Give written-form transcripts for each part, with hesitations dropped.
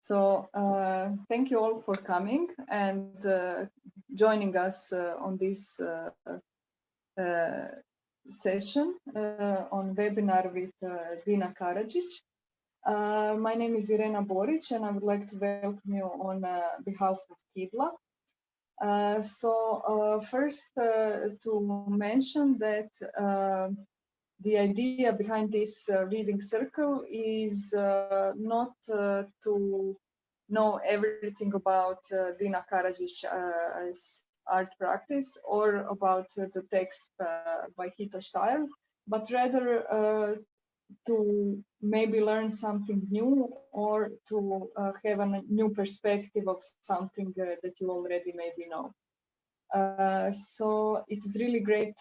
So thank you all for coming and joining us on this session on webinar with Dina Karadžić. My name is Irena Borić and I would like to welcome you on behalf of KIBLA. First to mention that the idea behind this reading circle is not to know everything about Dina Karadžić as art practice or about the text by Hito Steyerl, but rather to maybe learn something new or to have a new perspective of something that you already maybe know. So it is really great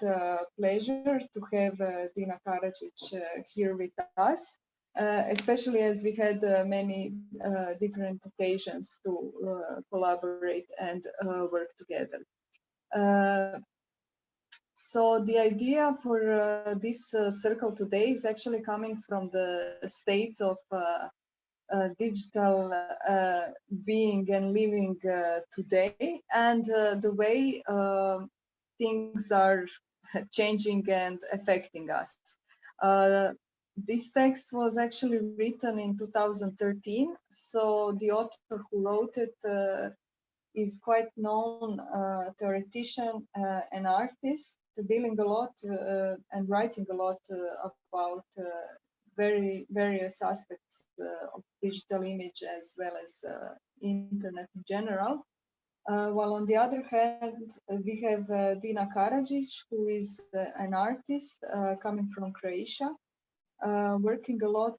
pleasure to have Dina Karadžić here with us, especially as we had many different occasions to collaborate and work together. So the idea for this circle today is actually coming from the state of digital being and living today, and the way things are changing and affecting us. This text was actually written in 2013, so the author who wrote it is quite known theoretician and artist, dealing a lot and writing a lot about various aspects of digital image as well as internet in general. While on the other hand, we have Dina Karadžić, who is an artist coming from Croatia, working a lot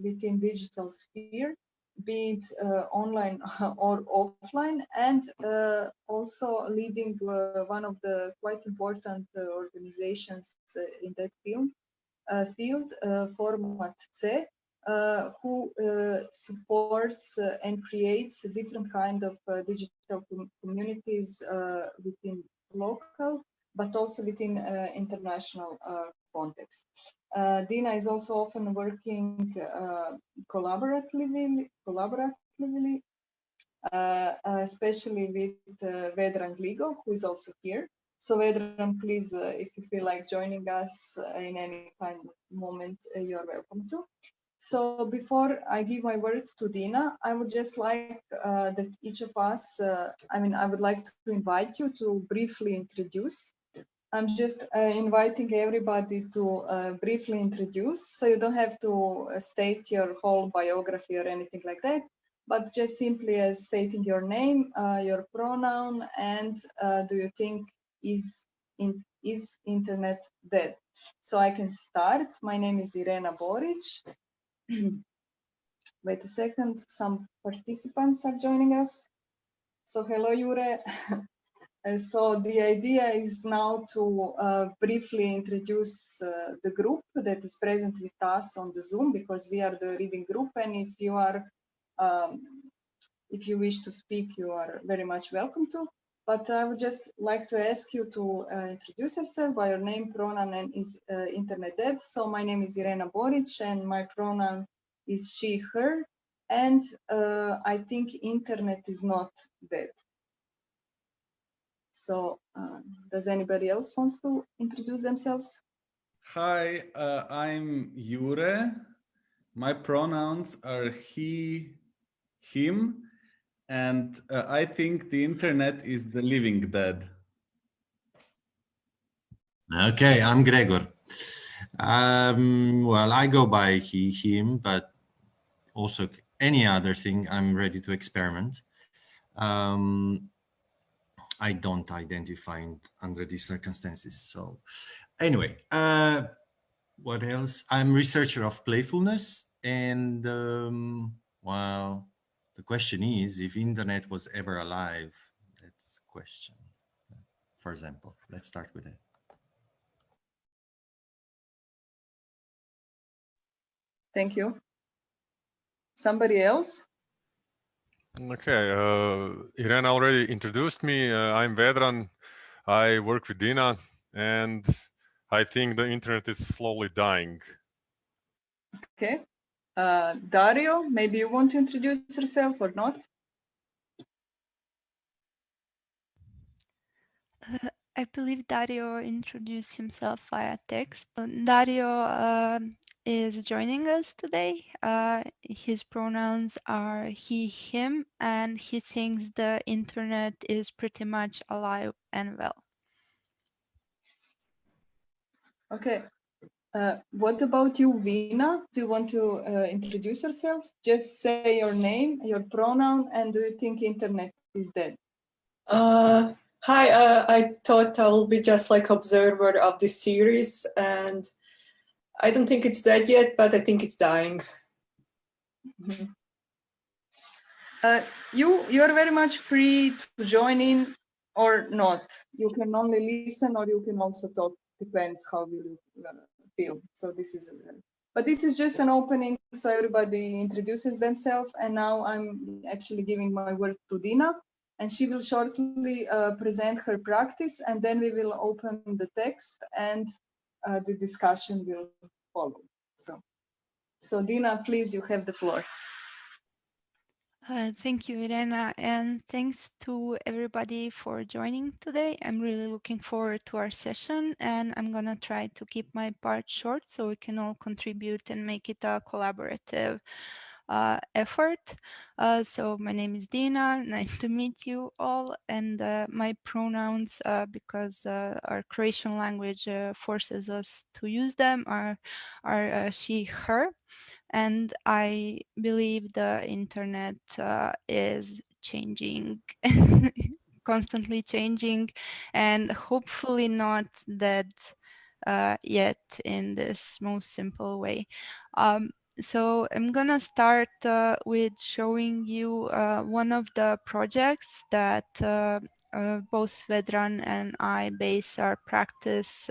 within digital sphere, be it online or offline, and also leading one of the quite important organizations in that field, Format C, who supports and creates different kind of digital communities within local, but also within international context. Dina is also often working collaboratively, especially with Vedran Gligo, who is also here. So Vedran, please, if you feel like joining us in any kind of moment, you're welcome to. So before I give my words to Dina, I would just like that each of us, I would like to invite you to briefly introduce. I'm just inviting everybody to briefly introduce, so you don't have to state your whole biography or anything like that, but just simply as stating your name, your pronoun, and do you think is internet dead? So I can start. My name is Irena Borić. Wait a second, some participants are joining us. So hello, Jure. So the idea is now to briefly introduce the group that is present with us on the Zoom, because we are the reading group, and if you are, if you wish to speak, you are very much welcome to. But I would just like to ask you to introduce yourself by your name, pronoun, and is internet dead. So my name is Irena Borić, and my pronoun is she, her, and I think internet is not dead. So does anybody else wants to introduce themselves? Hi, I'm Jure. My pronouns are he, him, and I think the internet is the living dead. Okay, I'm Gregor. Well, I go by he, him, but also any other thing I'm ready to experiment. I don't identify under these circumstances. So anyway, what else? I'm researcher of playfulness, and well, the question is if internet was ever alive. That's the question. For example, let's start with it. Thank you. Somebody else? Okay, Irena already introduced me. I'm Vedran. I work with Dina, and I think the internet is slowly dying. Okay. Dario, maybe you want to introduce yourself or not? I believe Dario introduced himself via text. Dario is joining us today. His pronouns are he, him, and he thinks the internet is pretty much alive and well. Okay. What about you, Vina? Do you want to introduce yourself? Just say your name, your pronoun, and do you think internet is dead? Hi, I thought I will be just like observer of this series, and I don't think it's dead yet, but I think it's dying. Mm-hmm. You are very much free to join in or not. You can only listen or you can also talk. Depends how you feel. So this is, but this is just an opening, so everybody introduces themselves. And now I'm actually giving my word to Dina, and she will shortly present her practice, and then we will open the text and the discussion will follow. So Dina, please, you have the floor. Thank you, Irena, and thanks to everybody for joining today. I'm really looking forward to our session, and I'm gonna try to keep my part short so we can all contribute and make it a collaborative effort. So my name is Dina, nice to meet you all, and my pronouns, because our Croatian language forces us to use them, are she, her. And I believe the internet is changing, constantly changing, and hopefully not dead yet in this most simple way. So I'm gonna start with showing you one of the projects that both Vedran and I base our practice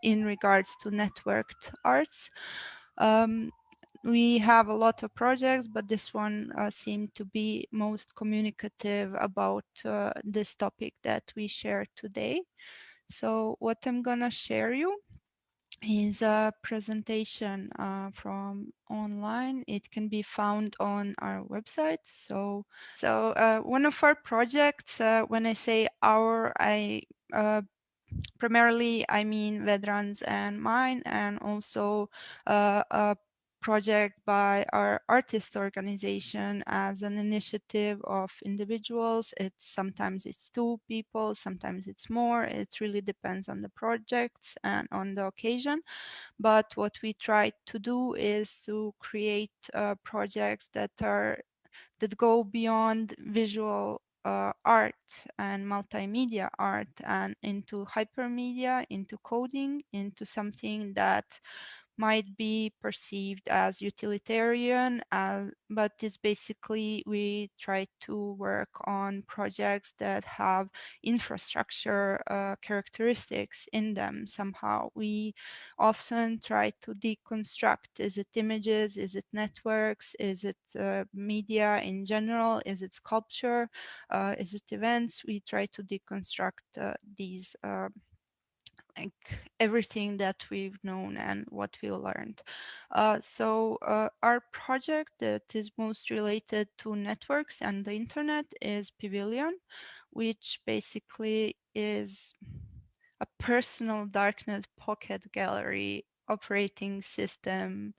in regards to networked arts. We have a lot of projects, but this one seemed to be most communicative about this topic that we share today. So what I'm gonna share you is a presentation from online. It can be found on our website. So one of our projects, when I say our, primarily I mean Vedran's and mine, and also a project by our artist organization as an initiative of individuals. Sometimes it's 2 people, sometimes it's more. It really depends on the projects and on the occasion. But what we try to do is to create projects that go beyond visual art and multimedia art and into hypermedia, into coding, into something that might be perceived as utilitarian, but it's basically we try to work on projects that have infrastructure characteristics in them somehow. We often try to deconstruct, is it images, is it networks, is it media in general, is it sculpture, is it events? We try to deconstruct these like everything that we've known and what we learned. So our project that is most related to networks and the internet is Pavilion, which basically is a personal darknet pocket gallery operating system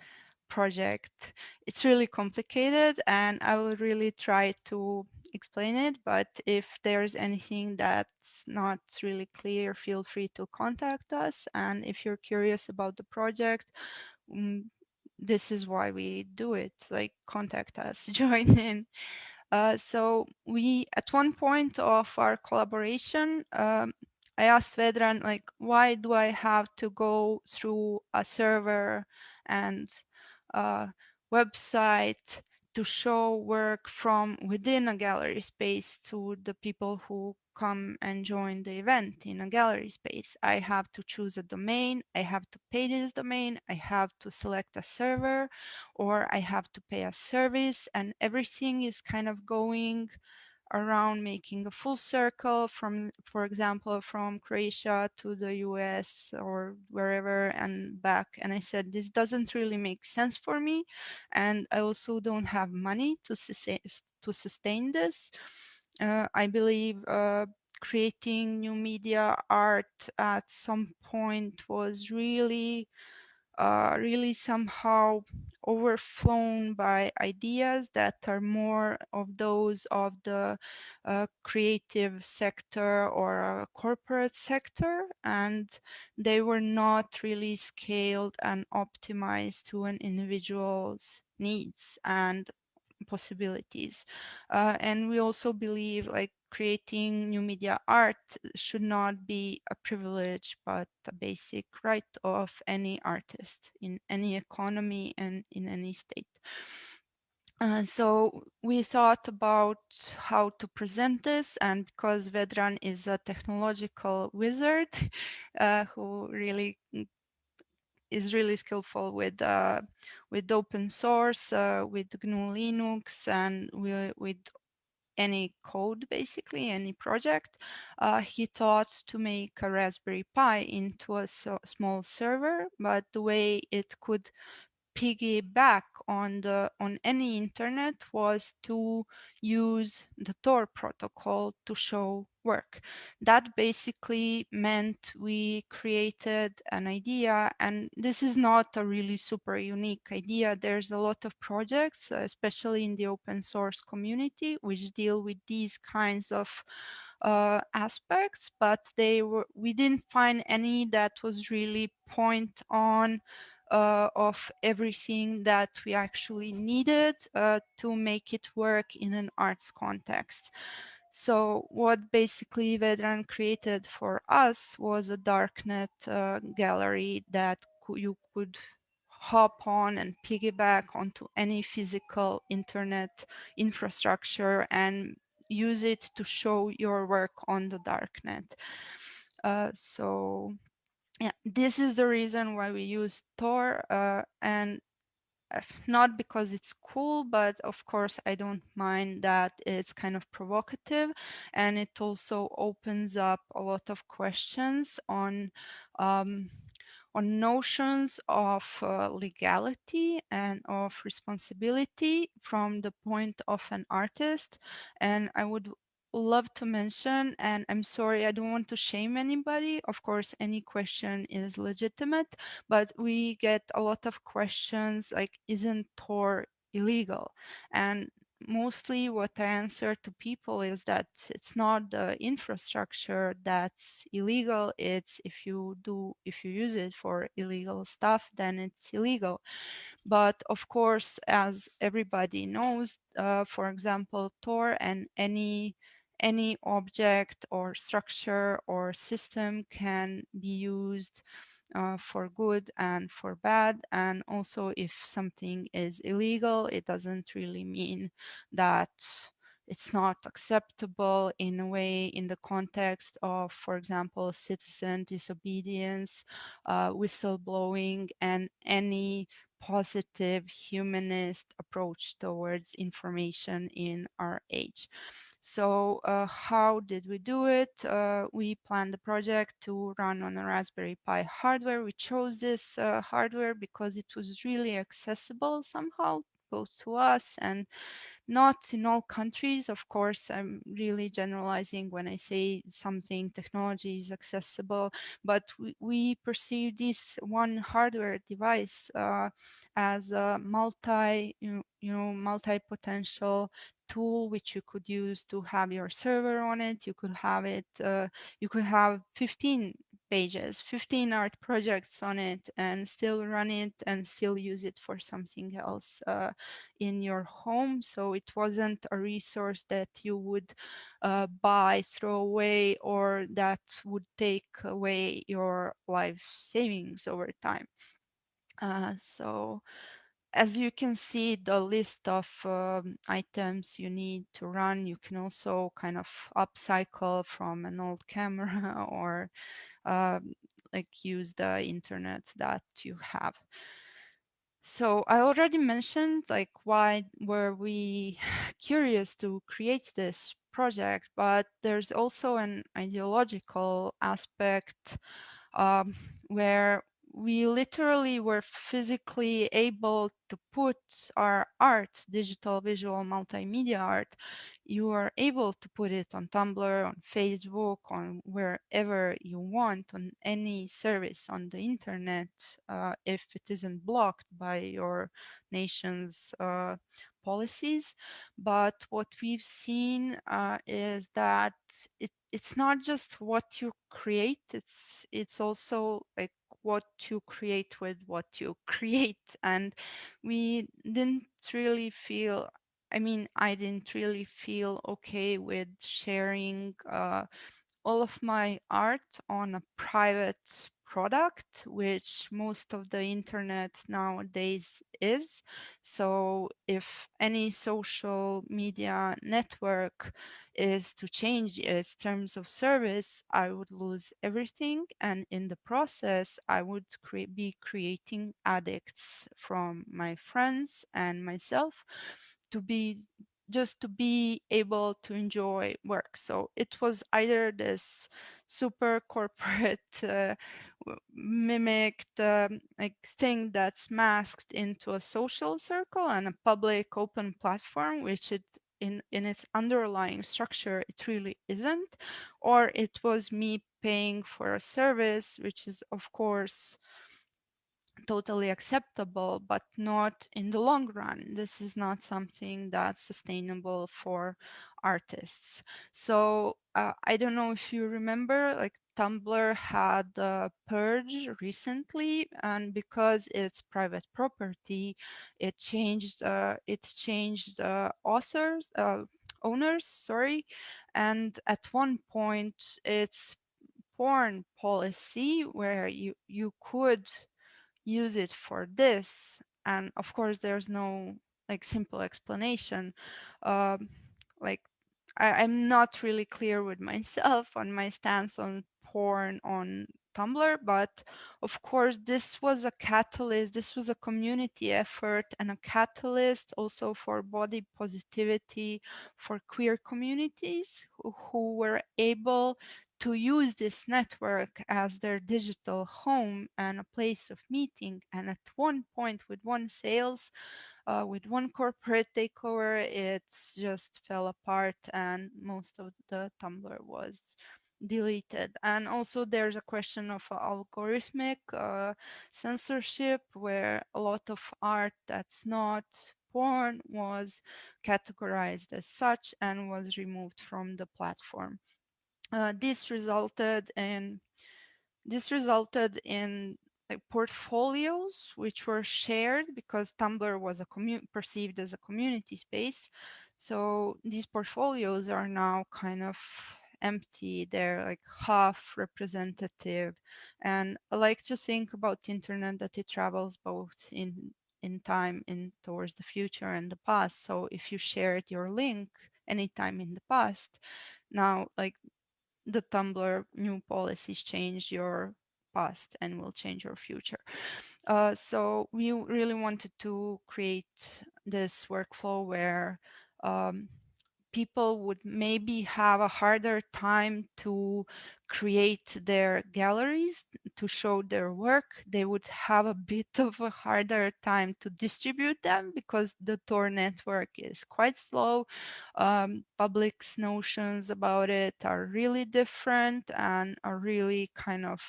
project. It's really complicated and I will really try to explain it, but if there's anything that's not really clear, feel free to contact us. And if you're curious about the project, this is why we do it, like contact us, join in. So we, at one point of our collaboration, I asked Vedran, like, why do I have to go through a server and website to show work from within a gallery space to the people who come and join the event in a gallery space? I have to choose a domain, I have to pay this domain, I have to select a server, or I have to pay a service, and everything is kind of going around making a full circle from, for example, from Croatia to the US or wherever and back. And I said, this doesn't really make sense for me. And I also don't have money to sustain this. I believe creating new media art at some point was really somehow overflown by ideas that are more of those of the creative sector or corporate sector, and they were not really scaled and optimized to an individual's needs and possibilities. And we also believe like creating new media art should not be a privilege, but a basic right of any artist in any economy and in any state. So we thought about how to present this, and because Vedran is a technological wizard who really is really skillful with open source, with GNU Linux, and with any code, basically any project. He thought to make a Raspberry Pi into a small server, but the way it could piggyback on any internet was to use the Tor protocol to show work. That basically meant we created an idea, and this is not a really super unique idea. There's a lot of projects, especially in the open source community, which deal with these kinds of aspects, but we didn't find any that was really point on of everything that we actually needed to make it work in an arts context. So what basically Vedran created for us was a darknet gallery that you could hop on and piggyback onto any physical internet infrastructure and use it to show your work on the darknet. So yeah, this is the reason why we use Tor, and not because it's cool, but of course I don't mind that it's kind of provocative, and it also opens up a lot of questions on notions of legality and of responsibility from the point of an artist. And I would love to mention, and I'm sorry, I don't want to shame anybody. Of course, any question is legitimate, but we get a lot of questions like, isn't Tor illegal? And mostly what I answer to people is that it's not the infrastructure that's illegal. It's if you use it for illegal stuff, then it's illegal. But of course, as everybody knows, for example, Tor and any object or structure or system can be used for good and for bad. And also, if something is illegal, it doesn't really mean that it's not acceptable in a way in the context of, for example, citizen disobedience, whistleblowing, and any positive humanist approach towards information in our age. So how did we do it? We planned the project to run on a Raspberry Pi hardware. We chose this hardware because it was really accessible somehow, both to us and not in all countries. Of course, I'm really generalizing when I say something technology is accessible, but we perceive this one hardware device as a multi-potential tool which you could use to have your server on it. You could have it, you could have 15 pages, 15 art projects on it, and still run it and still use it for something else in your home. So it wasn't a resource that you would buy, throw away, or that would take away your life savings over time. So as you can see, the list of items you need to run, you can also kind of upcycle from an old camera or like use the internet that you have. So I already mentioned like why were we curious to create this project, but there's also an ideological aspect where we literally were physically able to put our art, digital, visual, multimedia art, you are able to put it on Tumblr, on Facebook, on wherever you want, on any service on the internet, if it isn't blocked by your nation's policies. But what we've seen is that it's not just what you create, it's also like what you create with what you create. And we didn't really feel, I mean, I didn't really feel okay with sharing all of my art on a private product, which most of the internet nowadays is. So if any social media network is to change its terms of service, I would lose everything. And in the process, I would be creating addicts from my friends and myself to be just to be able to enjoy work. So it was either this super corporate mimicked like thing that's masked into a social circle and a public open platform, which it in its underlying structure it really isn't, or it was me paying for a service, which is of course totally acceptable, but not in the long run. This is not something that's sustainable for artists. So I don't know if you remember, like Tumblr had a purge recently, and because it's private property, it changed authors owners, sorry, and at one point it's porn policy where you could use it for this, and of course there's no like simple explanation. Like I'm not really clear with myself on my stance on porn on Tumblr, but of course this was a catalyst, this was a community effort and a catalyst also for body positivity for queer communities who were able to use this network as their digital home and a place of meeting. And at one point with one sales, with one corporate takeover, it just fell apart and most of the Tumblr was deleted. And also there's a question of algorithmic censorship where a lot of art that's not porn was categorized as such and was removed from the platform. This resulted in like portfolios which were shared because Tumblr was perceived as a community space. So these portfolios are now kind of empty. They're like half representative. And I like to think about the internet that it travels both in time in towards the future and the past. So if you shared your link anytime in the past, now like the Tumblr new policies change your past and will change your future. So we really wanted to create this workflow where people would maybe have a harder time to create their galleries, to show their work. They would have a bit of a harder time to distribute them because the Tor network is quite slow. Public's notions about it are really different and are really kind of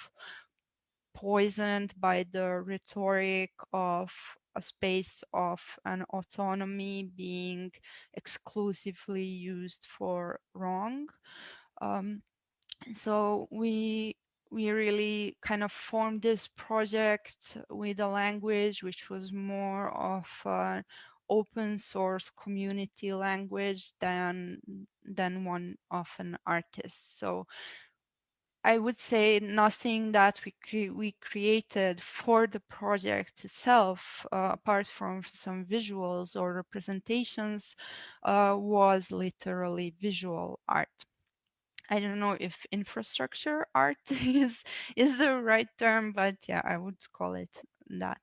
poisoned by the rhetoric of a space of an autonomy being exclusively used for wrong. So we really kind of formed this project with a language which was more of an open source community language than one of an artist. So I would say nothing that we created for the project itself, apart from some visuals or representations, was literally visual art. I don't know if infrastructure art is the right term, but yeah, I would call it that.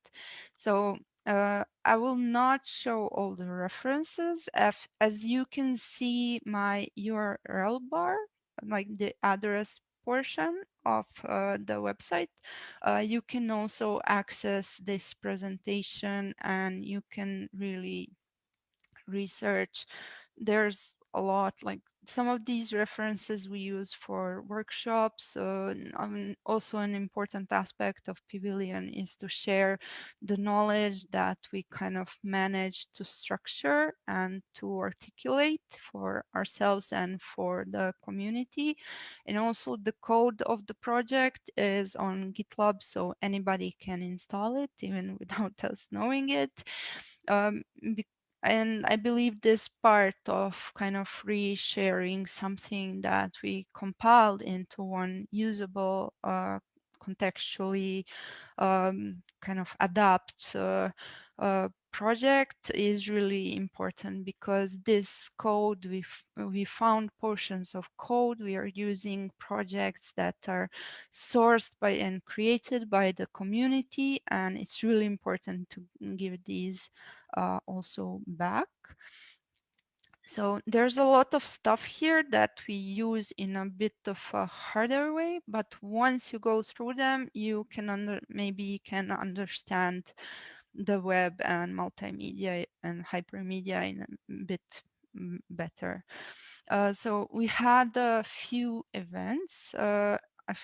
So I will not show all the references. As you can see, my URL bar, like the address portion of the website, you can also access this presentation and you can really research. There's a lot, like some of these references we use for workshops. Also an important aspect of Pavilion is to share the knowledge that we kind of manage to structure and to articulate for ourselves and for the community. And also the code of the project is on GitLab, so anybody can install it even without us knowing it. And I believe this part of kind of resharing something that we compiled into one usable, contextually kind of adapt project is really important, because this code, we found portions of code. We are using projects that are sourced by and created by the community, and it's really important to give these also back. So there's a lot of stuff here that we use in a bit of a harder way, but once you go through them, you can maybe can understand the web and multimedia and hypermedia in a bit better. So we had a few events, like a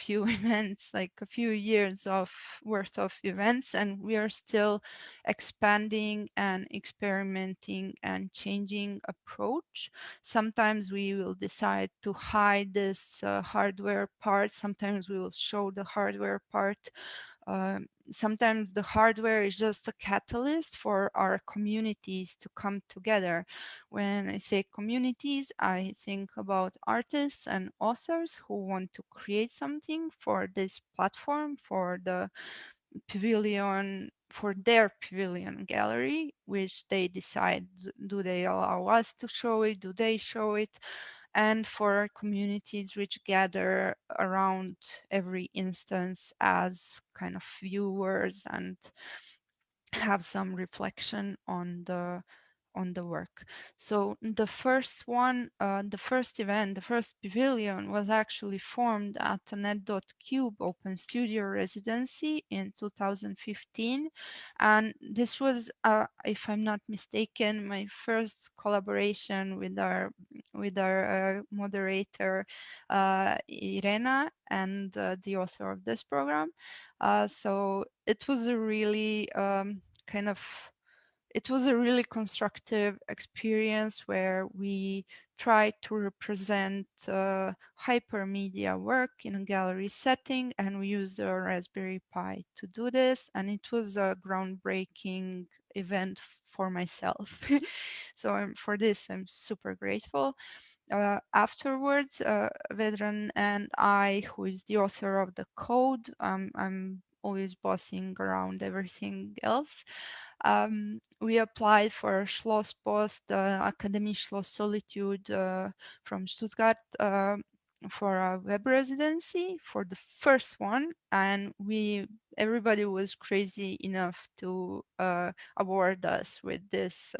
few years of worth of events, and we are still expanding and experimenting and changing approach. Sometimes we will decide to hide this hardware part. Sometimes we will show the hardware part. Sometimes the hardware is just a catalyst for our communities to come together. When I say communities, I think about artists and authors who want to create something for this platform, for the pavilion, for their pavilion gallery, which they decide, do they allow us to show it, do they show it? And for communities which gather around every instance as kind of viewers and have some reflection on the work. So the first one, the first event, the first pavilion was actually formed at the net.cube Open Studio residency in 2015. And this was, if I'm not mistaken, my first collaboration with our moderator, Irena, and the author of this program. So it was a really it was a really constructive experience where we tried to represent hypermedia work in a gallery setting, and we used a Raspberry Pi to do this, and it was a groundbreaking event for myself. So for this, I'm super grateful. Afterwards, Vedran and I, who is the author of the code, I'm always bossing around everything else. We applied for Schlosspost, Academy Schloss Solitude from Stuttgart for a web residency for the first one, and everybody was crazy enough to award us with this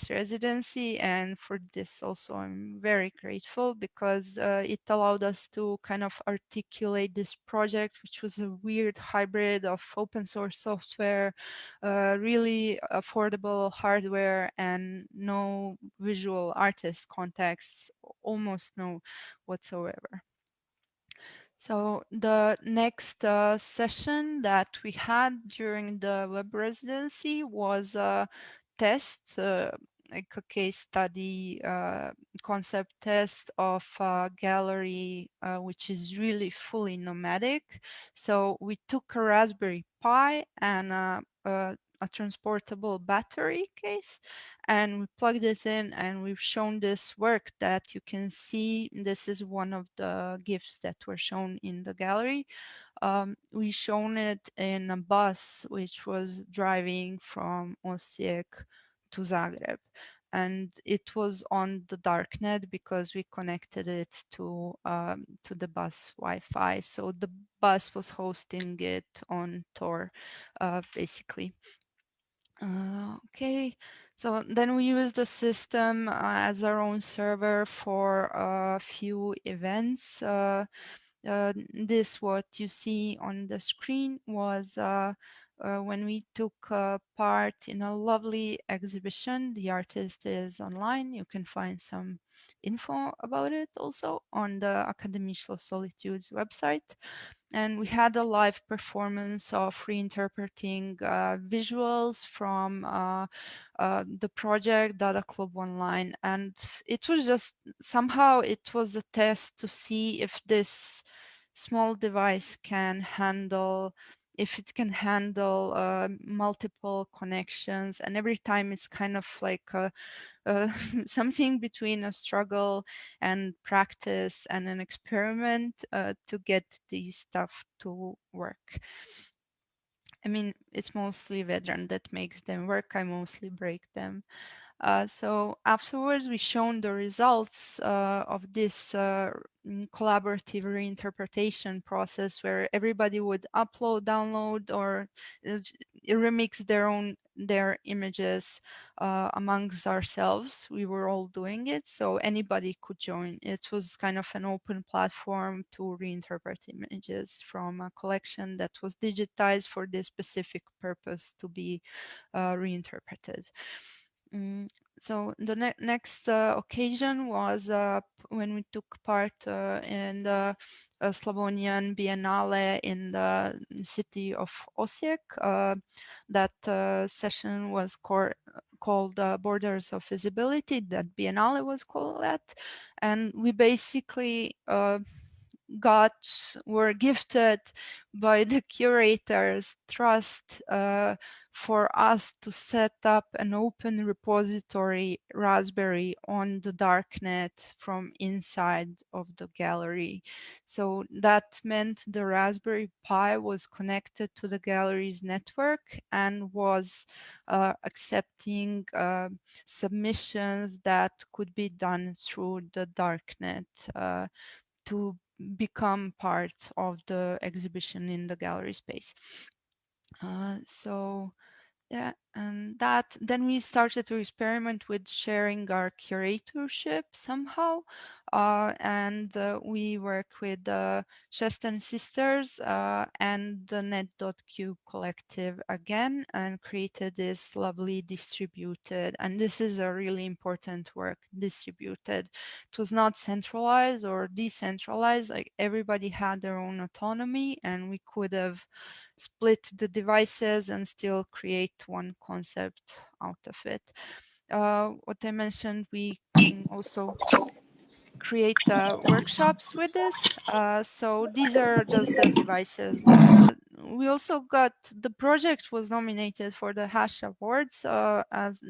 residency. And for this also I'm very grateful, because it allowed us to kind of articulate this project, which was a weird hybrid of open source software, really affordable hardware, and no visual artist context, almost no whatsoever. So the next session that we had during the web residency was a test, like a case study, concept test of a gallery which is really fully nomadic. So we took a Raspberry Pi and a transportable battery case, and we plugged it in, and we've shown this work that you can see. This is one of the GIFs that were shown in the gallery. We shown it in a bus which was driving from Osijek to Zagreb, and it was on the darknet because we connected it to the bus Wi-Fi. So the bus was hosting it on Tor, basically. Okay, so then we use the system as our own server for a few events. This, what you see on the screen, was when we took part in a lovely exhibition. The artist is online. You can find some info about it also on the Akademische Solitudes website. And we had a live performance of reinterpreting visuals from the project Dada Club Online. And it was just, somehow it was a test to see if this small device can handle, if it can handle multiple connections. And every time it's kind of like something between a struggle and practice and an experiment to get these stuff to work. I mean, it's mostly Vedran that makes them work. I mostly break them. So afterwards, we shown the results of this collaborative reinterpretation process, where everybody would upload, download, or remix their images amongst ourselves. We were all doing it, so anybody could join. It was kind of an open platform to reinterpret images from a collection that was digitized for this specific purpose to be reinterpreted. So the next occasion was when we took part in the Slavonian Biennale in the city of Osijek. That session was called Borders of Visibility. That Biennale was called that. And we basically were gifted by the curator's trust for us to set up an open repository Raspberry on the darknet from inside of the gallery. So that meant the Raspberry Pi was connected to the gallery's network and was accepting submissions that could be done through the darknet to become part of the exhibition in the gallery space. So yeah, and then we started to experiment with sharing our curatorship somehow. And we work with the Shesten Sisters and the Net.Q collective again, and created this lovely distributed, and this is a really important work, distributed. It was not centralized or decentralized, like everybody had their own autonomy, and we could have split the devices and still create one concept out of it. What I mentioned, we can also create workshops with this. So these are just the devices that we also got. The project was nominated for the Hash Awards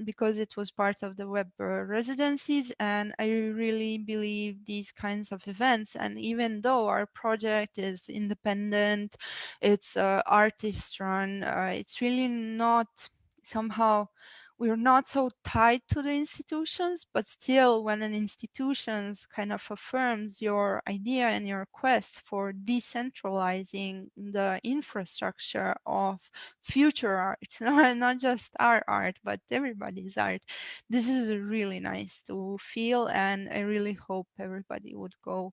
because it was part of the web residencies, and I really believe these kinds of events, and even though our project is independent, it's artist run, it's really not somehow, we're not so tied to the institutions, but still when an institution kind of affirms your idea and your quest for decentralizing the infrastructure of future art, not just our art, but everybody's art, this is really nice to feel, and I really hope everybody would go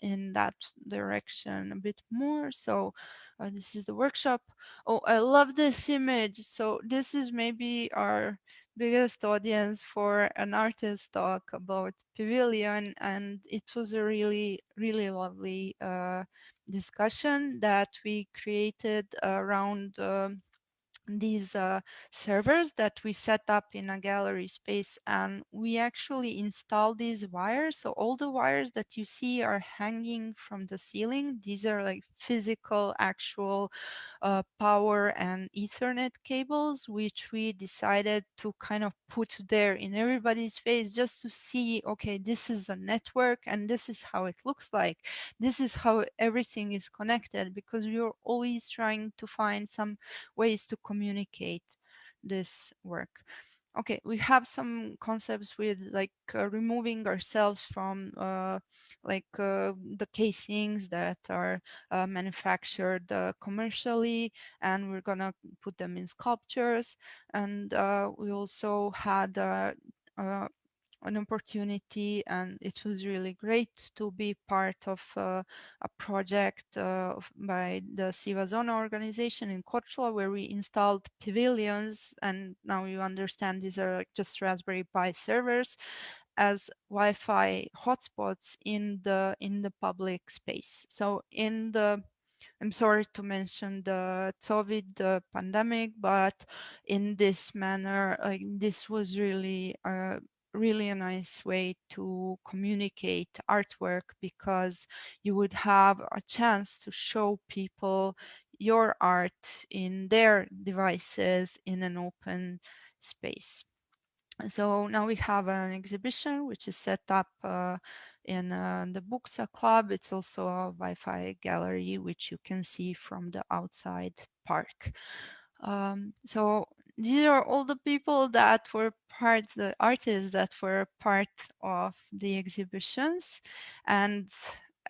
in that direction a bit more. So this is the workshop. Oh, I love this image. So this is maybe our biggest audience for an artist talk about Pavilion, and it was a really, really lovely discussion that we created around these servers that we set up in a gallery space, and we actually install these wires. So all the wires that you see are hanging from the ceiling. These are like physical, actual power and Ethernet cables, which we decided to kind of put there in everybody's face, just to see, okay, this is a network and this is how it looks like. This is how everything is connected, because we were always trying to find some ways to communicate this work. okay, we have some concepts with like removing ourselves from the casings that are manufactured commercially, and we're gonna put them in sculptures. And we also had an opportunity, and it was really great to be part of a project by the Siva Zona organization in Korčula, where we installed pavilions, and now you understand these are like just Raspberry Pi servers as Wi-Fi hotspots in the public space. So I'm sorry to mention the COVID pandemic, but in this manner, this was really a nice way to communicate artwork, because you would have a chance to show people your art in their devices in an open space. So now we have an exhibition which is set up in the Buksa Club. It's also a Wi-Fi gallery, which you can see from the outside park. So these are all the people that were the artists that were part of the exhibitions. And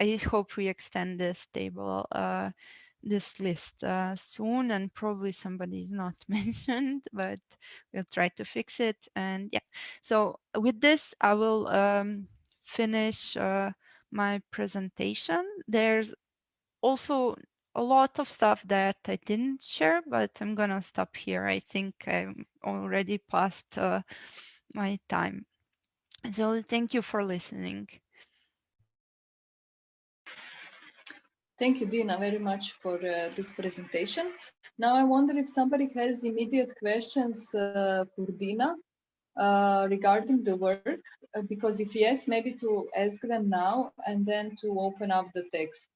I hope we extend this table, this list soon, and probably somebody is not mentioned, but we'll try to fix it. And yeah, so with this, I will finish my presentation. There's also a lot of stuff that I didn't share, but I'm gonna stop here. I think I'm already past my time. So thank you for listening. Thank you, Dina, very much for this presentation. Now I wonder if somebody has immediate questions for Dina regarding the work, because if yes, maybe to ask them now and then to open up the text.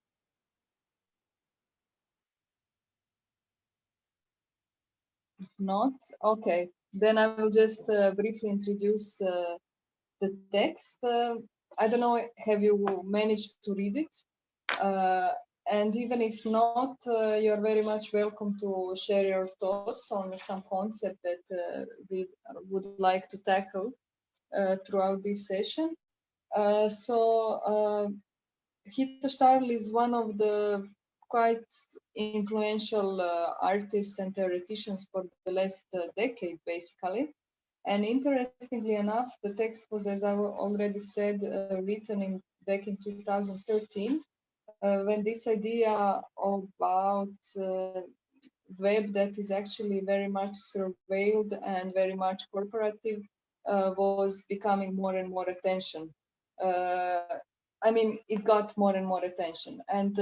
If not, okay, then I will just briefly introduce the text. I don't know, have you managed to read it? And even if not, you're very much welcome to share your thoughts on some concept that we would like to tackle throughout this session. Hito Steyerl is one of the quite influential artists and theoreticians for the last decade, basically. And interestingly enough, the text was, as I already said, written back in 2013, when this idea about web that is actually very much surveilled and very much corporative was becoming more and more attention. I mean, it got more and more attention. And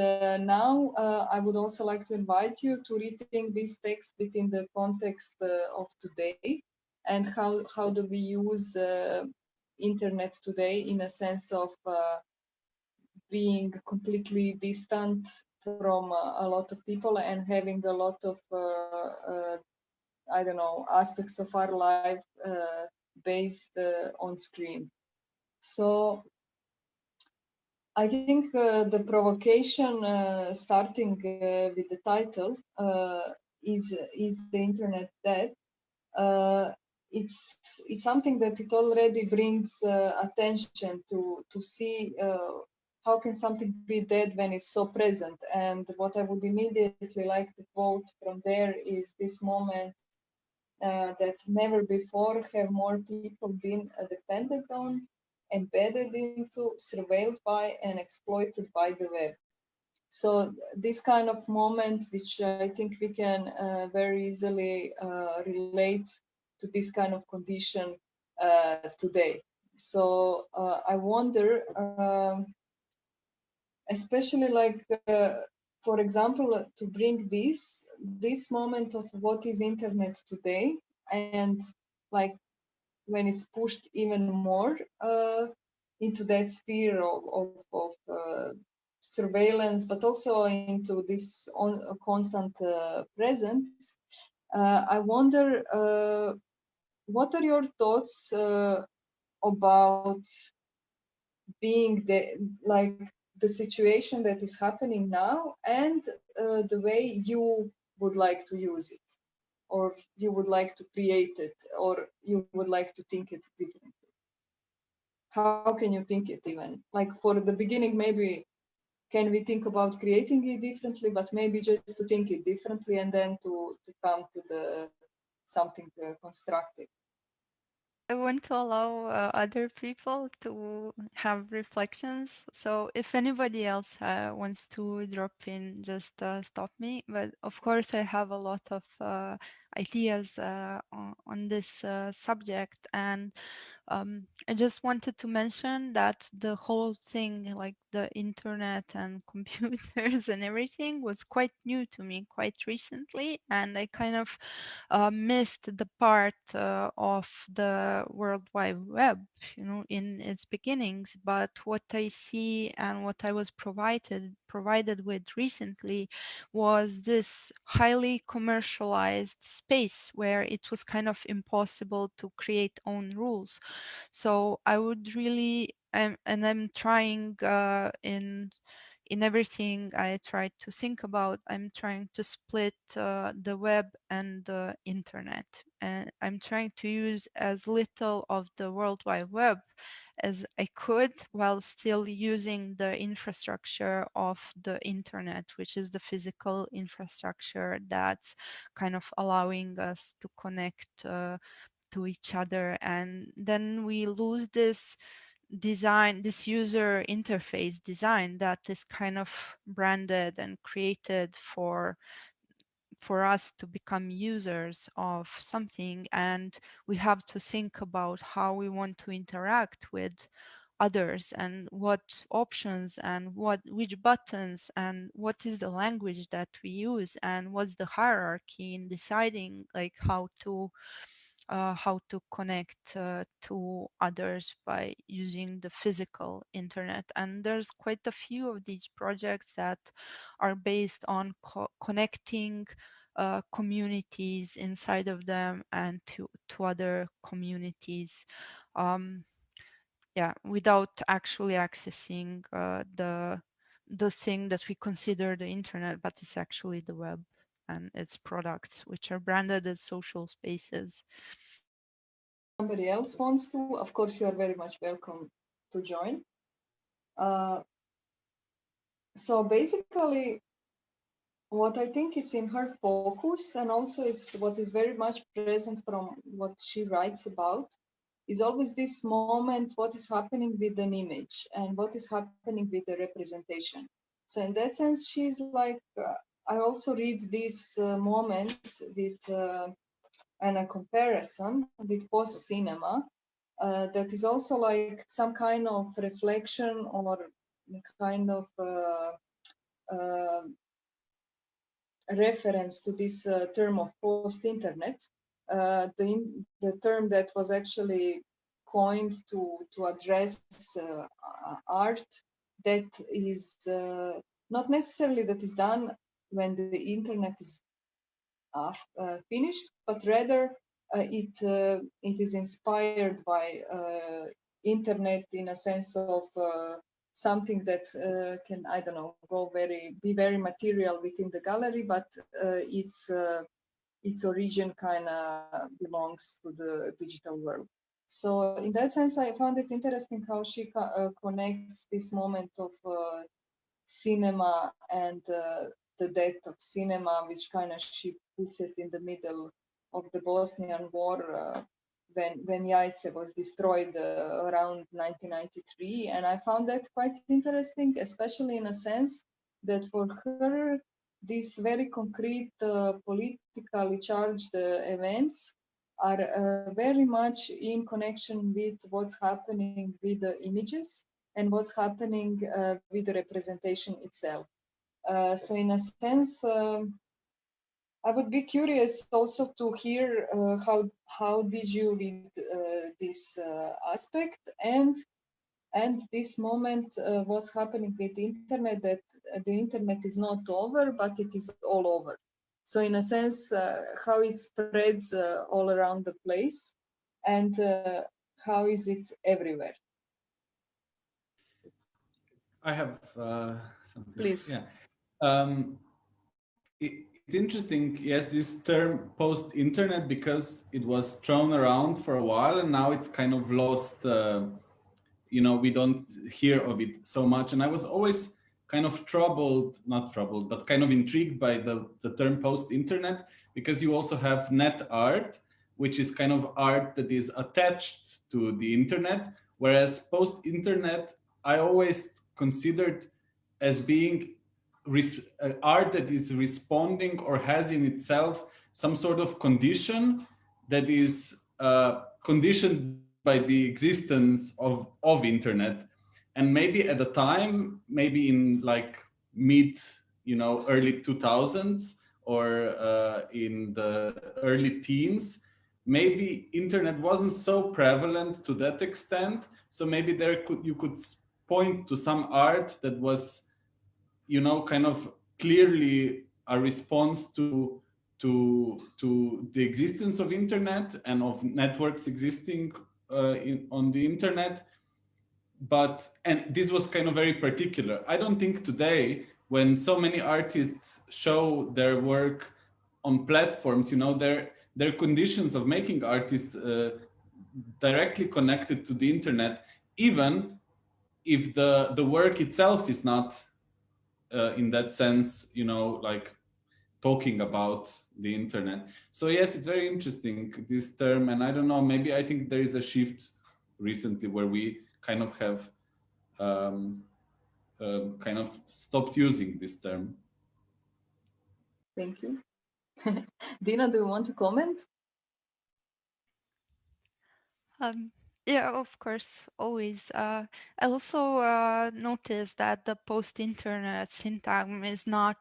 now I would also like to invite you to rethink this text within the context of today, and how do we use internet today in a sense of being completely distant from a lot of people and having a lot of I don't know, aspects of our life based on screen. So I think the provocation starting with the title is the internet dead. It's something that it already brings attention to see how can something be dead when it's so present. And what I would immediately like to quote from there is this moment that never before have more people been dependent on, embedded into, surveilled by, and exploited by the web. So this kind of moment, which I think we can very easily relate to this kind of condition today. So I wonder, especially like, for example, to bring this moment of what is internet today, and like when it's pushed even more into that sphere of surveillance, but also into this constant presence. I wonder, what are your thoughts about being the situation that is happening now, and the way you would like to use it? or you would like to create it, or you would like to think it differently? How can you think it even? Like for the beginning, maybe can we think about creating it differently, but maybe just to think it differently and then to come to the something constructive. I want to allow other people to have reflections. So if anybody else wants to drop in, just stop me. But of course, I have a lot of ideas on this subject. And I just wanted to mention that the whole thing, like the internet and computers and everything, was quite new to me quite recently. And I kind of missed the part of the World Wide Web, you know, in its beginnings. But what I see and what I was provided with recently was this highly commercialized space where it was kind of impossible to create own rules. So I would really, and I'm trying in everything I try to think about, I'm trying to split the web and the internet. And I'm trying to use as little of the World Wide Web as I could while still using the infrastructure of the internet, which is the physical infrastructure that's kind of allowing us to connect to each other. And then we lose this design, this user interface design that is kind of branded and created for us to become users of something. And we have to think about how we want to interact with others and what options and which buttons and what is the language that we use and what's the hierarchy in deciding like how to connect to others by using the physical internet. And there's quite a few of these projects that are based on connecting communities inside of them and to other communities. Yeah, without actually accessing the thing that we consider the internet, but it's actually the web and its products, which are branded as social spaces. Somebody else wants to, of course, you are very much welcome to join. So basically, what I think it's in her focus, and also it's what is very much present from what she writes about, is always this moment, what is happening with an image and what is happening with the representation. So in that sense, she's like, I also read this moment with and a comparison with post-cinema that is also like some kind of reflection or kind of reference to this term of post-internet, the term that was actually coined to address art that is not necessarily that is done when the internet is finished, but rather it is inspired by internet in a sense of something that can, I don't know, be very material within the gallery, but its origin kind of belongs to the digital world. So in that sense, I found it interesting how she connects this moment of cinema and the death of cinema, which kind of she puts it in the middle of the Bosnian War when Jajce was destroyed around 1993. And I found that quite interesting, especially in a sense that for her, these very concrete politically charged events are very much in connection with what's happening with the images and what's happening with the representation itself. So in a sense, I would be curious also to hear how did you read this aspect and this moment was happening with the internet, that the internet is not over, but it is all over. So in a sense, how it spreads all around the place and how is it everywhere? I have something. Please. Yeah. interesting, yes, this term post-internet, because it was thrown around for a while and now it's kind of lost, you know, we don't hear of it so much. And I was always kind of not troubled, but kind of intrigued by the term post-internet, because you also have net art, which is kind of art that is attached to the internet, whereas post-internet, I always considered as being art that is responding or has in itself some sort of condition that is conditioned by the existence of internet. And maybe at the time, maybe in like mid, you know, early 2000s or in the early teens, maybe internet wasn't so prevalent to that extent. So maybe you could point to some art that was, you know, kind of clearly a response to the existence of internet and of networks existing on the internet. And this was kind of very particular. I don't think today, when so many artists show their work on platforms, you know, their conditions of making art is directly connected to the internet, even if the work itself is not in that sense, you know, like talking about the internet. So yes, it's very interesting, this term. And I don't know, maybe I think there is a shift recently where we kind of have kind of stopped using this term. Thank you. Dina, do you want to comment? Yeah, of course, always. I also noticed that the post-internet syntagm is not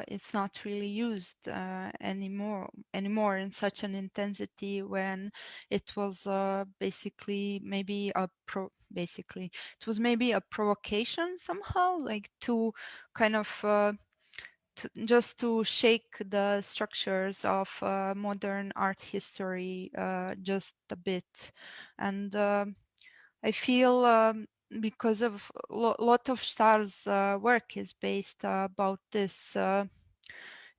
it's not really used anymore in such an intensity, when it was basically maybe a provocation somehow, like to kind of just to shake the structures of modern art history just a bit. And I feel because of lot of Starr's work is based about this,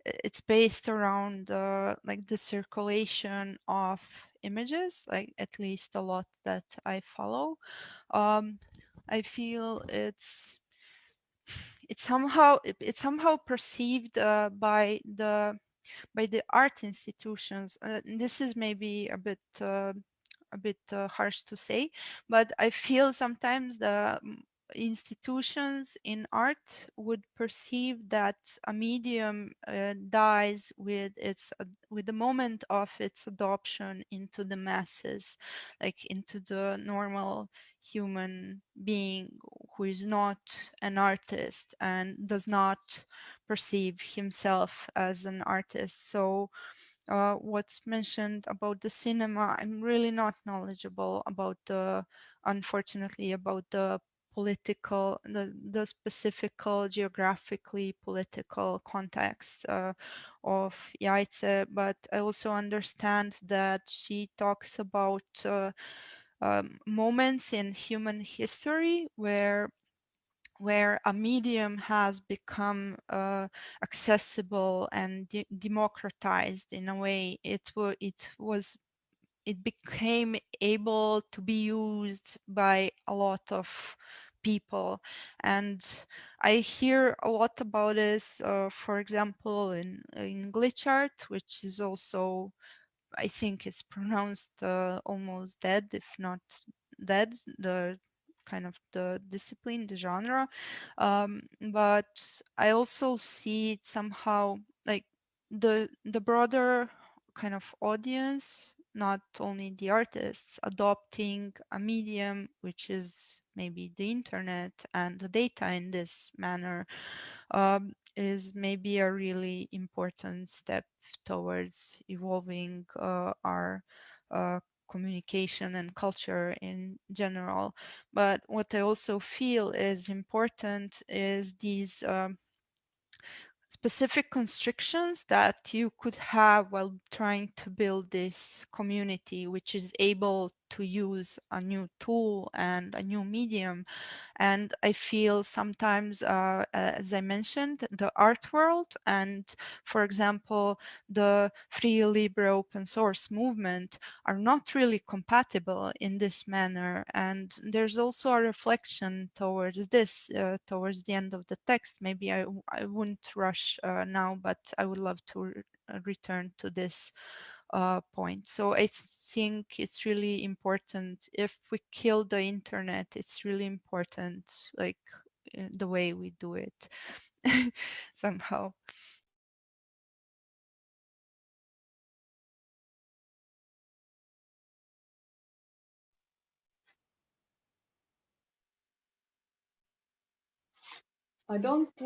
it's based around like the circulation of images, like at least a lot that I follow. I feel it's somehow perceived by the art institutions. This is maybe a bit harsh to say, but I feel sometimes the institutions in art would perceive that a medium dies with the moment of its adoption into the masses, like into the normal human being who is not an artist and does not perceive himself as an artist. So what's mentioned about the cinema, I'm really not knowledgeable about unfortunately, about the political, the specific geographically political context of Jajce, but I also understand that she talks about moments in human history where a medium has become accessible and democratized in a way. It became able to be used by a lot of people. And I hear a lot about this, for example, in glitch art, which is also, I think it's pronounced almost dead, if not dead, the kind of the discipline, the genre. But I also see it somehow like the broader kind of audience, not only the artists, adopting a medium, which is maybe the internet and the data in this manner, is maybe a really important step towards evolving our communication and culture in general. But what I also feel is important is these specific constrictions that you could have while trying to build this community, which is able to use a new tool and a new medium. And I feel sometimes, as I mentioned, the art world and, for example, the free libre open source movement are not really compatible in this manner. And there's also a reflection towards this, towards the end of the text. Maybe I wouldn't rush now, but I would love to return to this point. So I think it's really important. If we kill the internet, it's really important, like the way we do it somehow. I don't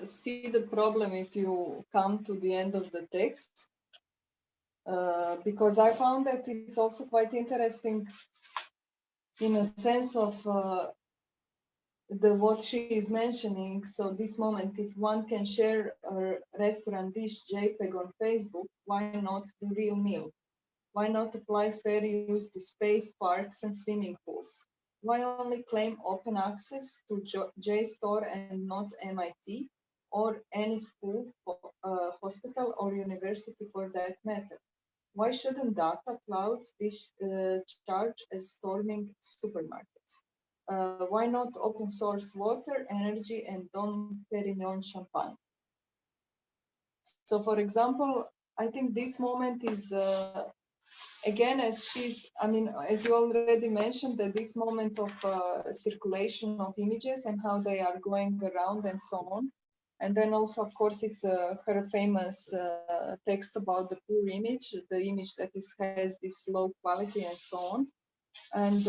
see the problem if you come to the end of the text, because I found that it's also quite interesting in a sense of what she is mentioning. So this moment, if one can share a restaurant dish JPEG on Facebook, why not the real meal? Why not apply fair use to space, parks, and swimming pools? Why only claim open access to JSTOR and not MIT or any school, hospital, or university for that matter? Why shouldn't data clouds charge as storming supermarkets? Why not open source water, energy, and Dom Perignon champagne? So, for example, I think this moment is again, as you already mentioned, that this moment of circulation of images and how they are going around and so on. And then also, of course, it's her famous text about the poor image, the image that has this low quality and so on. And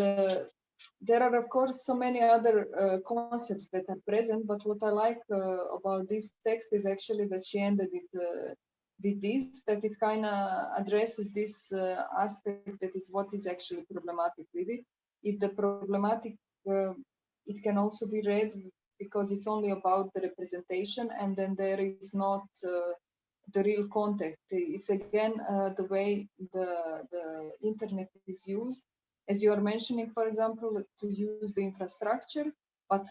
there are, of course, so many other concepts that are present, but what I like about this text is actually that she ended it with this, that it kind of addresses this aspect that is what is actually problematic with it. If the problematic, it can also be read because it's only about the representation, and then there is not the real context. It's again the way the internet is used. As you are mentioning, for example, to use the infrastructure, but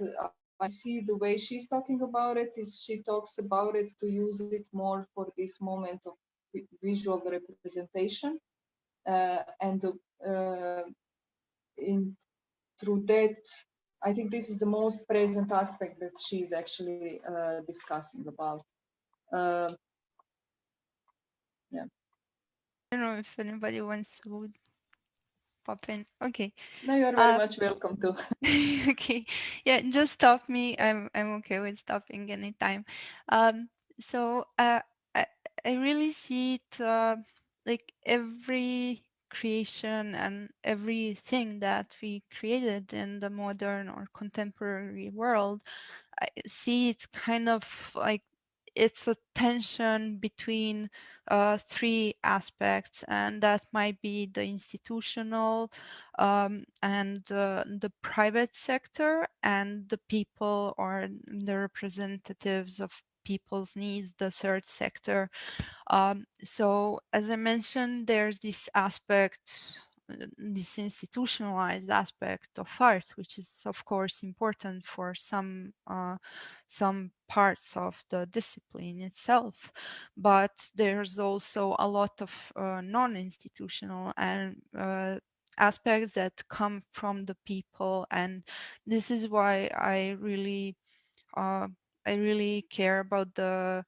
I see the way she's talking about it is she talks about it to use it more for this moment of visual representation, and through that, I think this is the most present aspect that she's actually discussing about. Yeah. I don't know if anybody wants to pop in. Okay. No, you are very much welcome to. Okay. Yeah, just stop me. I'm okay with stopping anytime. So I really see it like every creation and everything that we created in the modern or contemporary world, I see it's kind of like it's a tension between three aspects, and that might be the institutional and the private sector and the people or the representatives of people's needs, the third sector. So as I mentioned, there's this aspect, this institutionalized aspect of art, which is of course important for some parts of the discipline itself, but there's also a lot of non-institutional and aspects that come from the people, and this is why I really care about the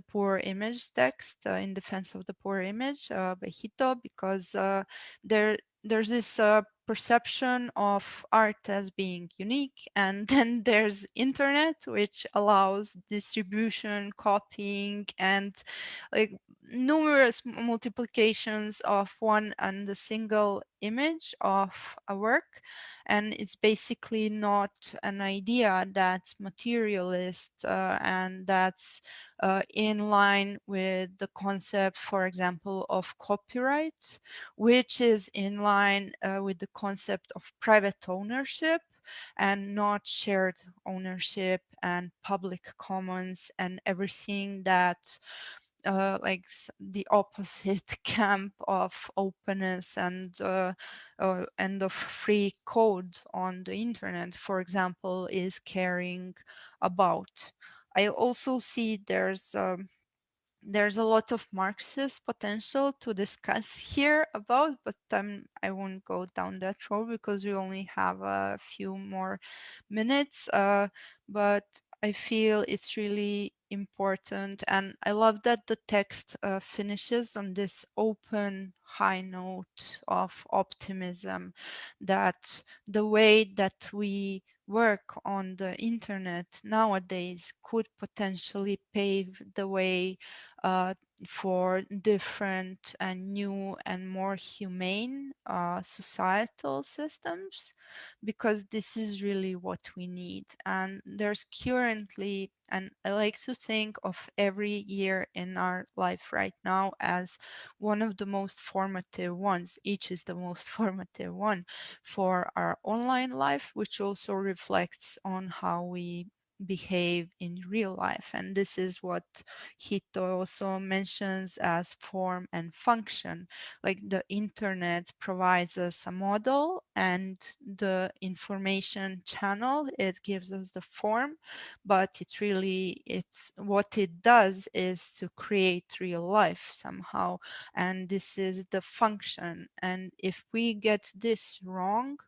poor image text in defense of the poor image by Hito, because there's this perception of art as being unique, and then there's internet, which allows distribution, copying, and like numerous multiplications of one and a single image of a work. And it's basically not an idea that's materialist and that's in line with the concept, for example, of copyright, which is in line with the concept of private ownership and not shared ownership and public commons and everything that like the opposite camp of openness and of free code on the internet, for example, is caring about. I also see there's a lot of Marxist potential to discuss here about, but I won't go down that road because we only have a few more minutes. But I feel it's really important, and I love that the text finishes on this open high note of optimism, that the way that we work on the internet nowadays could potentially pave the way for different and new and more humane societal systems, because this is really what we need. And there's currently, and I like to think of every year in our life right now as one of the most formative ones. Each is the most formative one for our online life, which also reflects on how we behave in real life. And this is what Hito also mentions as form and function. Like the internet provides us a model, and the information channel, it gives us the form, but it's what it does is to create real life somehow, and this is the function. And if we get this wrong,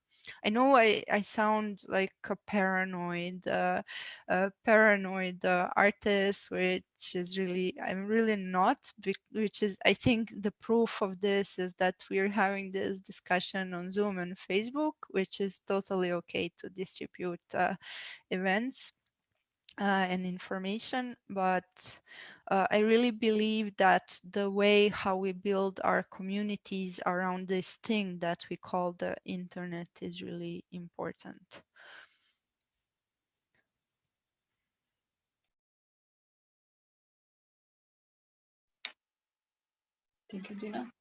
I know I sound like a paranoid artist, which is really, I'm really not, which is, I think the proof of this is that we're having this discussion on Zoom and Facebook, which is totally okay to distribute events and information. But I really believe that the way how we build our communities around this thing that we call the internet is really important. Thank you, Dina.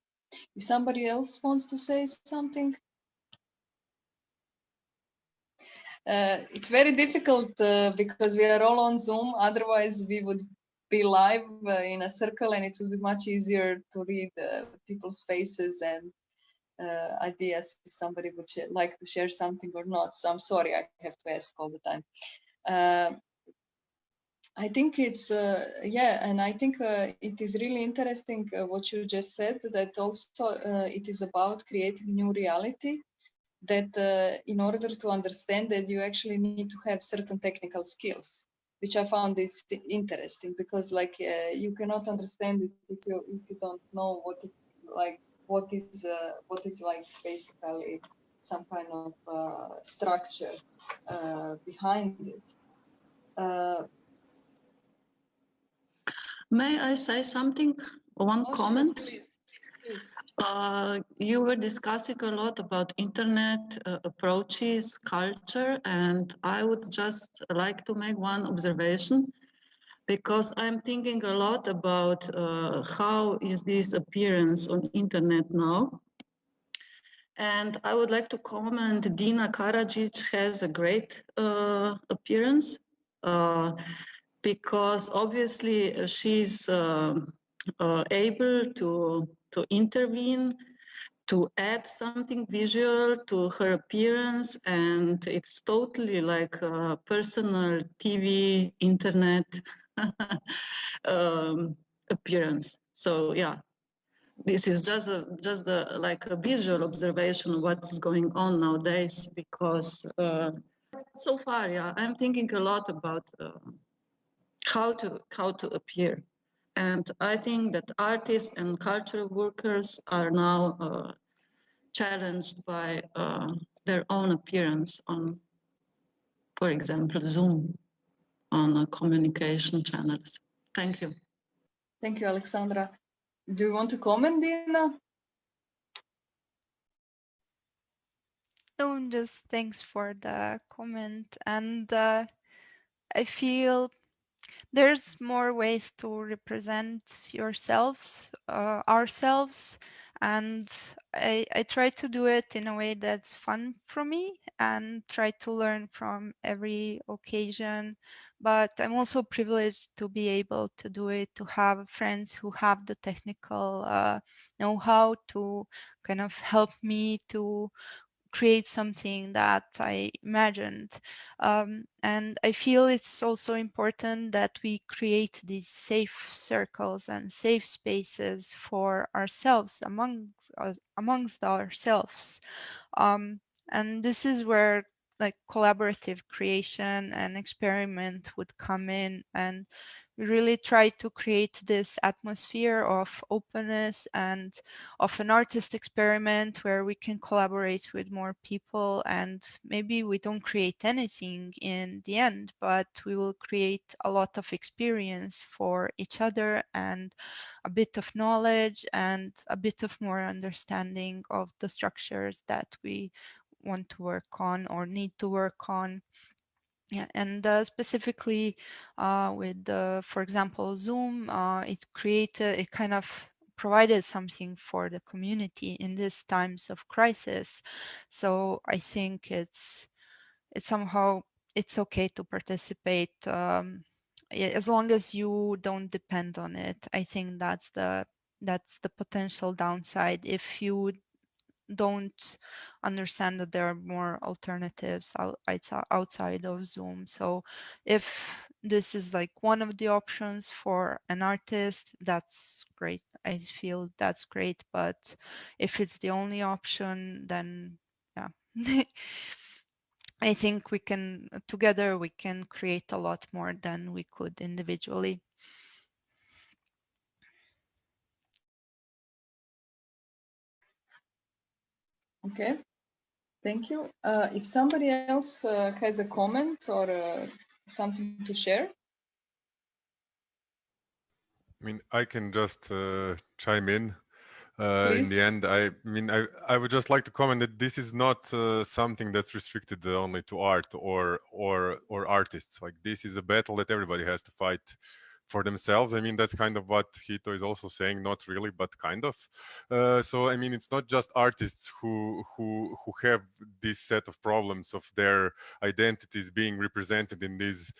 If somebody else wants to say something. It's very difficult because we are all on Zoom. Otherwise, we would be live in a circle, and it would be much easier to read people's faces and ideas if somebody would like to share something or not. So I'm sorry, I have to ask all the time. I think it's, yeah, and I think it is really interesting what you just said, that also it is about creating new reality, that in order to understand that you actually need to have certain technical skills, which I found is interesting, because like you cannot understand it if you don't know what is like basically some kind of structure behind it. May I say something? One comment? Sure, please. You were discussing a lot about internet approaches, culture, and I would just like to make one observation, because I'm thinking a lot about how is this appearance on internet now. And I would like to comment, Dina Karadžić has a great appearance, because obviously she's able to intervene, to add something visual to her appearance, and it's totally like a personal TV, internet appearance. So yeah, this is just like a visual observation of what is going on nowadays, because so far, yeah, I'm thinking a lot about how to appear. And I think that artists and cultural workers are now challenged by their own appearance on, for example, Zoom, on communication channels. Thank you. Thank you, Alexandra. Do you want to comment, Dina? No, just thanks for the comment. And I feel there's more ways to represent yourselves, ourselves, And I try to do it in a way that's fun for me and try to learn from every occasion. But I'm also privileged to be able to do it, to have friends who have the technical know-how to kind of help me to create something that I imagined. And I feel it's also important that we create these safe circles and safe spaces for ourselves, amongst ourselves. And this is where like collaborative creation and experiment would come in, and we really try to create this atmosphere of openness and of an artist experiment where we can collaborate with more people, and maybe we don't create anything in the end, but we will create a lot of experience for each other and a bit of knowledge and a bit of more understanding of the structures that we want to work on or need to work on. Yeah, and specifically with, for example, Zoom, it kind of provided something for the community in these times of crisis. So I think it's somehow, it's okay to participate as long as you don't depend on it. I think that's the potential downside if you don't understand that there are more alternatives outside of Zoom. So if this is like one of the options for an artist, that's great. I feel that's great. But if it's the only option, then yeah. I think we can, together we can create a lot more than we could individually. Okay, thank you. If somebody else has a comment or something to share. I mean, I can just chime in. In the end, I would just like to comment that this is not something that's restricted only to art or artists. Like, this is a battle that everybody has to fight for themselves. I mean, that's kind of what Hito is also saying, not really, but kind of. So I mean, it's not just artists who have this set of problems of their identities being represented in these.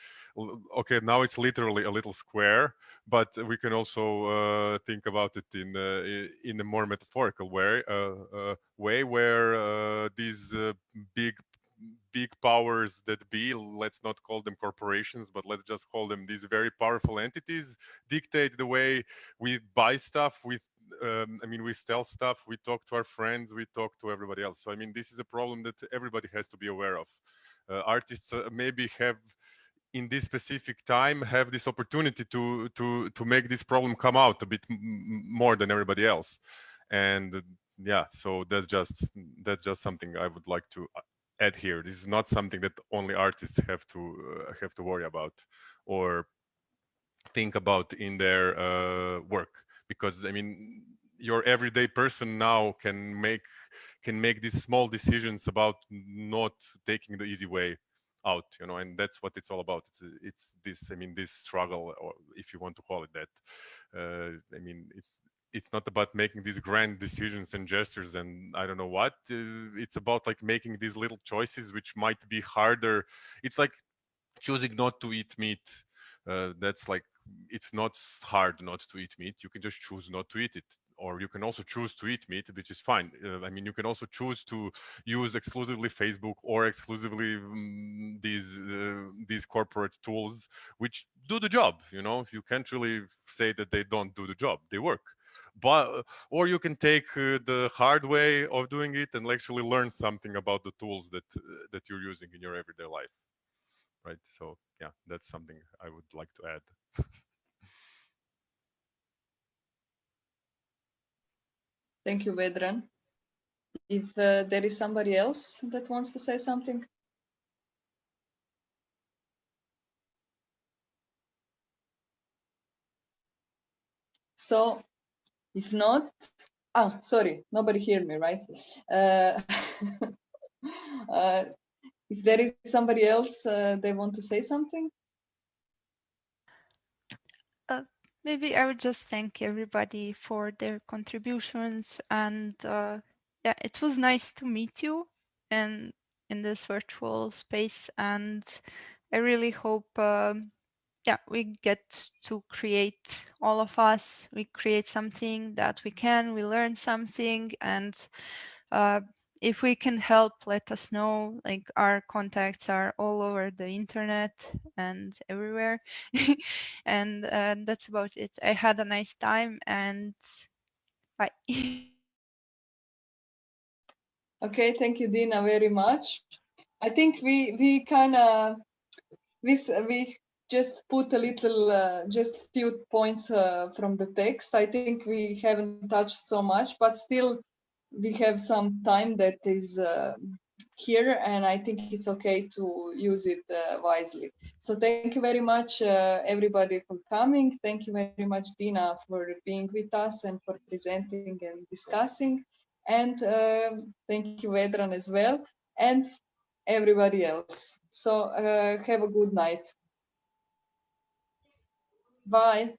Okay, now it's literally a little square, but we can also think about it in a more metaphorical way, where these big powers that be, let's not call them corporations, but let's just call them these very powerful entities, dictate the way we buy stuff. I mean, we sell stuff, we talk to our friends, we talk to everybody else. So I mean, this is a problem that everybody has to be aware of. Artists maybe have, in this specific time, have this opportunity to make this problem come out a bit more than everybody else. And yeah, so that's just something I would like to add here. This is not something that only artists have to worry about or think about in their work, because I mean, your everyday person now can make these small decisions about not taking the easy way out, you know, and that's what it's all about. It's this, I mean, this struggle, or if you want to call it that. I mean, it's not about making these grand decisions and gestures and I don't know what. It's about like making these little choices which might be harder. It's like choosing not to eat meat. That's like, it's not hard not to eat meat. You can just choose not to eat it. Or you can also choose to eat meat, which is fine. I mean, you can also choose to use exclusively Facebook or exclusively these corporate tools, which do the job. You know, you can't really say that they don't do the job. They work. But or you can take the hard way of doing it and actually learn something about the tools that you're using in your everyday life. Right. So yeah, that's something I would like to add. Thank you, Vedran. If there is somebody else that wants to say something. So, if not, sorry, nobody heard me, right? If there is somebody else, they want to say something. Maybe I would just thank everybody for their contributions, and yeah, it was nice to meet you and in this virtual space, and I really hope yeah, we get to create, all of us, we create something that we can, we learn something, and if we can help, let us know. Like, our contacts are all over the internet and everywhere. And that's about it. I had a nice time, and bye. Okay, thank you, Dina, very much. I think we kind of we just put a little, just few points from the text. I think we haven't touched so much, but still we have some time that is here, and I think it's okay to use it wisely. So thank you very much, everybody, for coming. Thank you very much, Dina, for being with us and for presenting and discussing. And thank you, Vedran, as well, and everybody else. So have a good night. Bye.